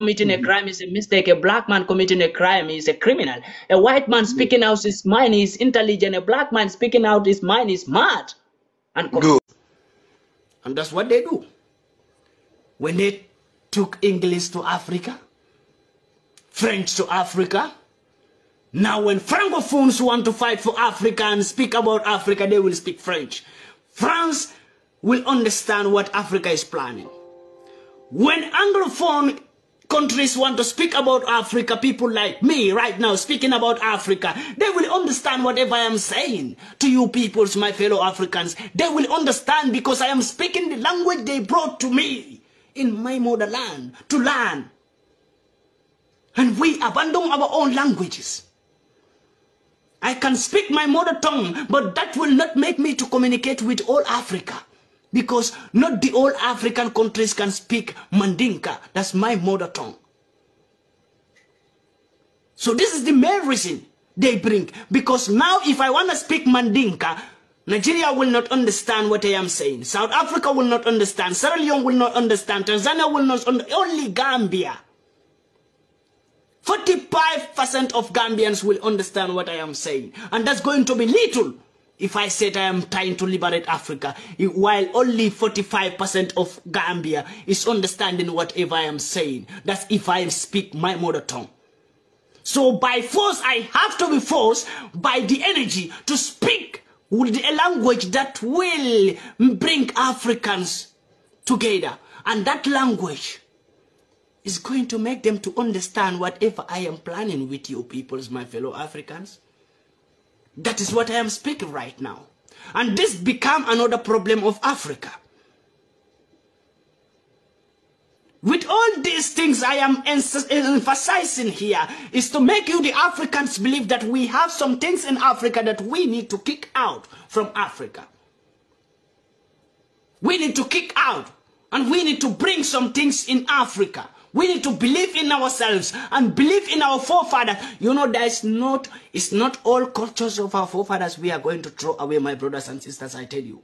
committing a crime is a mistake. A black man committing a crime is a criminal. A white man speaking out his mind is intelligent. A black man speaking out his mind is mad. And good. And that's what they do. When they took English to Africa, French to Africa, now when Francophones want to fight for Africa and speak about Africa, they will speak French. France will understand what Africa is planning. When Anglophone countries want to speak about Africa, people like me right now speaking about Africa, they will understand whatever I am saying to you peoples, my fellow Africans. They will understand because I am speaking the language they brought to me in my motherland to learn. And we abandon our own languages. I can speak my mother tongue, but that will not make me to communicate with all Africa. Because not the all African countries can speak Mandinka. That's my mother tongue. So this is the main reason they bring. Because now if I want to speak Mandinka, Nigeria will not understand what I am saying. South Africa will not understand. Sierra Leone will not understand. Tanzania will not understand. Only Gambia. 45% of Gambians will understand what I am saying. And that's going to be little. If I said I am trying to liberate Africa, while only 45% of Gambia is understanding whatever I am saying. That's if I speak my mother tongue. So by force, I have to be forced by the energy to speak with a language that will bring Africans together. And that language is going to make them to understand whatever I am planning with you peoples, my fellow Africans. That is what I am speaking right now. And this become another problem of Africa. With all these things I am emphasizing here is to make you the Africans believe that we have some things in Africa that we need to kick out from Africa. We need to kick out and we need to bring some things in Africa. We need to believe in ourselves and believe in our forefathers. You know, it's not all cultures of our forefathers we are going to throw away, my brothers and sisters, I tell you.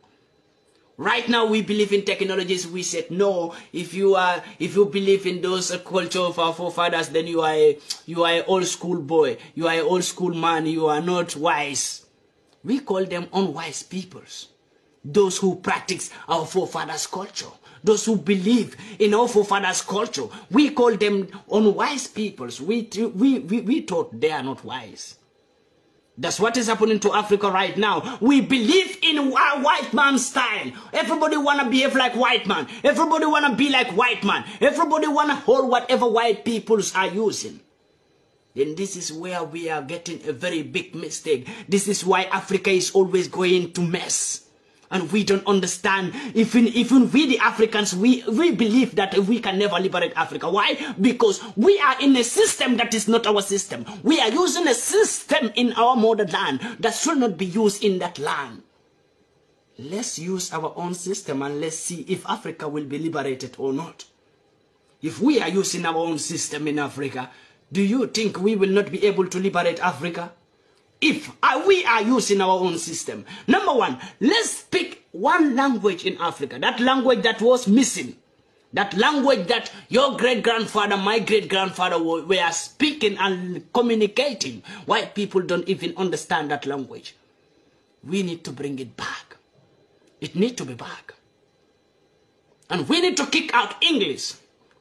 Right now we believe in technologies. We said no. If you believe in those culture of our forefathers, then you are an old school boy. You are an old school man. You are not wise. We call them unwise peoples. Those who practice our forefathers' culture. Those who believe in our forefathers' culture, we call them unwise peoples. We thought they are not wise. That's what is happening to Africa right now. We believe in our white man style. Everybody want to behave like white man. Everybody want to be like white man. Everybody want to hold whatever white peoples are using. Then this is where we are getting a very big mistake. This is why Africa is always going to mess. And we don't understand, even we the Africans, we believe that we can never liberate Africa. Why? Because we are in a system that is not our system. We are using a system in our motherland that should not be used in that land. Let's use our own system and let's see if Africa will be liberated or not. If we are using our own system in Africa, do you think we will not be able to liberate Africa? If we are using our own system. Number one, let's speak one language in Africa. That language that was missing. That language that your great-grandfather, my great-grandfather were speaking and communicating. White people don't even understand that language. We need to bring it back. It needs to be back. And we need to kick out English,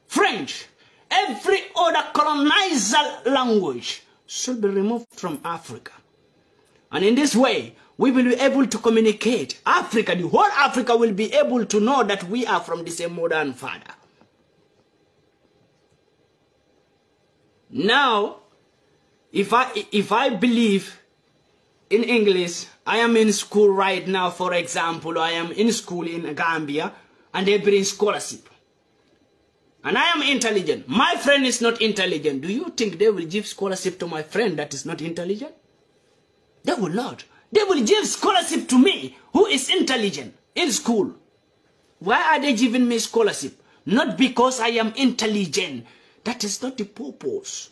French, every other colonizer language should be removed from Africa. And in this way, we will be able to communicate. Africa, the whole Africa will be able to know that we are from the same mother and father. Now, if I believe in English, I am in school right now, for example, I am in school in Gambia, and they bring scholarship. And I am intelligent. My friend is not intelligent. Do you think they will give scholarship to my friend that is not intelligent? They will not. They will give scholarship to me, who is intelligent, in school. Why are they giving me scholarship? Not because I am intelligent. That is not the purpose.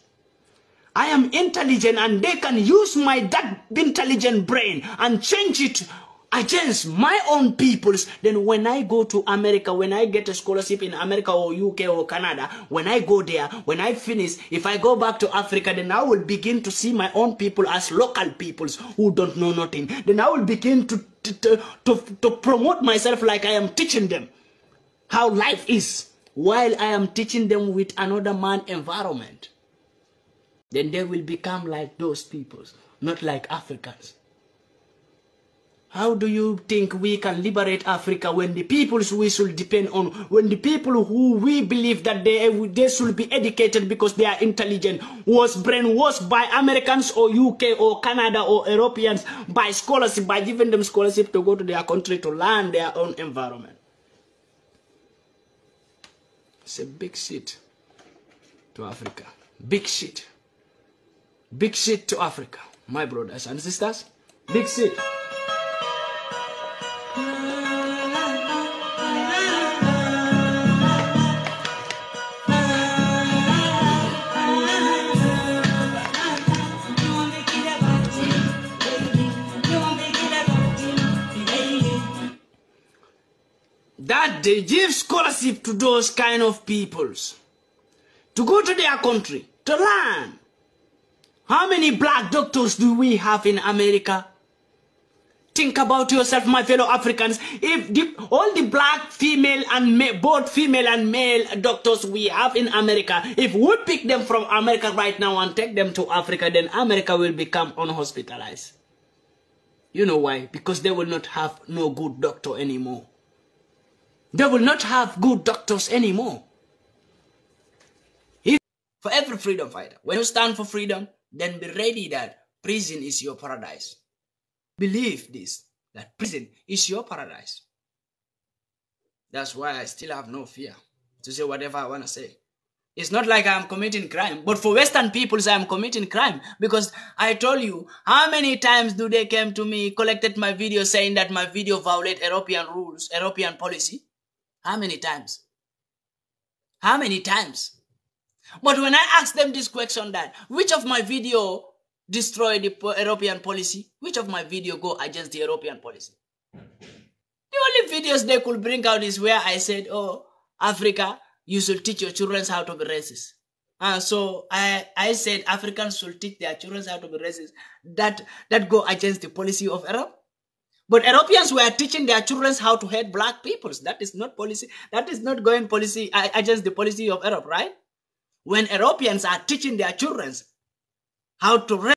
I am intelligent and they can use that intelligent brain and change it against my own peoples, then when I go to America, when I get a scholarship in America or UK or Canada, when I go there, when I finish, if I go back to Africa, then I will begin to see my own people as local peoples who don't know nothing. Then I will begin to promote myself like I am teaching them how life is, while I am teaching them with another man environment. Then they will become like those peoples, not like Africans. How do you think we can liberate Africa when the peoples we should depend on, when the people who we believe that they should be educated because they are intelligent, was brainwashed by Americans or UK or Canada or Europeans by scholarship, by giving them scholarship to go to their country to learn their own environment? It's a big shit to Africa. Big shit. Big shit to Africa, my brothers and sisters. Big shit. That they give scholarship to those kind of peoples to go to their country to learn. How many black doctors do we have in America? Think about yourself, my fellow Africans. If all the black female and both female and male doctors we have in America, if we pick them from America right now and take them to Africa, then America will become unhospitalized. You know why? Because they will not have no good doctor anymore. They will not have good doctors anymore. For every freedom fighter, when you stand for freedom, then be ready that prison is your paradise. Believe this, that prison is your paradise. That's why I still have no fear to say whatever I want to say. It's not like I'm committing crime, but for Western peoples, I'm committing crime. Because I told you, how many times do they came to me, collected my video saying that my video violate European rules, European policy? How many times? How many times? But when I ask them this question, that which of my video destroy the European policy, which of my video go against the European policy? The only videos they could bring out is where I said, oh, Africa, you should teach your children how to be racist. So I said Africans should teach their children how to be racist. That go against the policy of Europe. But Europeans were teaching their children how to hate black peoples. That is not policy. That is not going policy against the policy of Europe, right? When Europeans are teaching their children how to